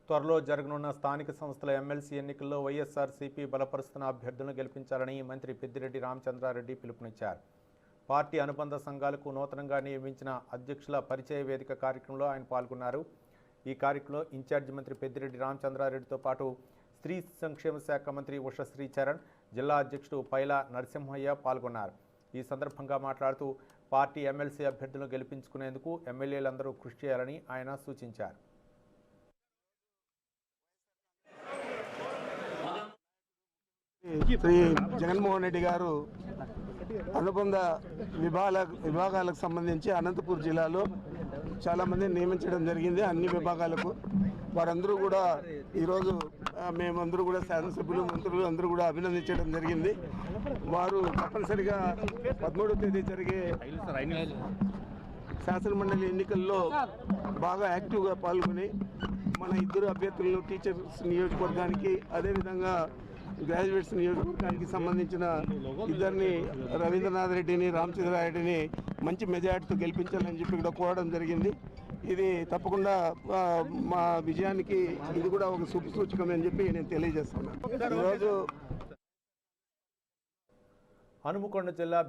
త్వరలో జరగనున్న స్థానిక సంస్థల ఎమ్మెల్సీ ఎన్నికల్లో వైఎస్ఆర్సీపీ బలపరుస్తున్న అభ్యర్థులను గెలిపించాలని మంత్రి పెద్దిరెడ్డి రామచంద్రారెడ్డి పిలుపునిచ్చారు. పార్టీ అనుబంధ సంఘాలకు నూతనంగా నియమించిన అధ్యక్షుల పరిచయ వేదిక కార్యక్రమంలో ఆయన పాల్గొన్నారు. ఈ కార్యక్రమంలో ఇన్ఛార్జి మంత్రి పెద్దిరెడ్డి రామచంద్రారెడ్డితో పాటు స్త్రీ సంక్షేమ శాఖ మంత్రి ఉషశ్రీ చరణ్, జిల్లా అధ్యక్షుడు పైలా నరసింహయ్య పాల్గొన్నారు. ఈ సందర్భంగా మాట్లాడుతూ పార్టీ ఎమ్మెల్సీ అభ్యర్థులను గెలిపించుకునేందుకు ఎమ్మెల్యేలందరూ కృషి చేయాలని ఆయన సూచించారు. శ్రీ జగన్మోహన్ రెడ్డి గారు అనుబంధ విభాగాలకు సంబంధించి అనంతపూర్ జిల్లాలో చాలామందిని నియమించడం జరిగింది. అన్ని విభాగాలకు వారందరూ కూడా ఈరోజు మేమందరూ కూడా శాసనసభ్యులు, మంత్రులు అందరూ కూడా అభినందించడం జరిగింది. వారు తప్పనిసరిగా 13వ తేదీ జరిగే శాసనమండలి ఎన్నికల్లో బాగా యాక్టివ్గా పాల్గొని మన ఇద్దరు అభ్యర్థులను టీచర్స్ నియోజకవర్గానికి, అదేవిధంగా గ్రాడ్యుయేట్స్ నియోజకవర్గానికి సంబంధించిన ఇద్దరిని రవీంద్రనాథ్ రెడ్డిని, రామచంద్రారెడ్డిని మంచి మెజార్టీతో గెలిపించాలని చెప్పి ఇక్కడ కోరడం జరిగింది. ఇది తప్పకుండా మా విజయానికి ఇది కూడా ఒక శుభసూచకం అని చెప్పి నేను తెలియజేస్తున్నాను. ఈరోజు హనుమకొండ జిల్లా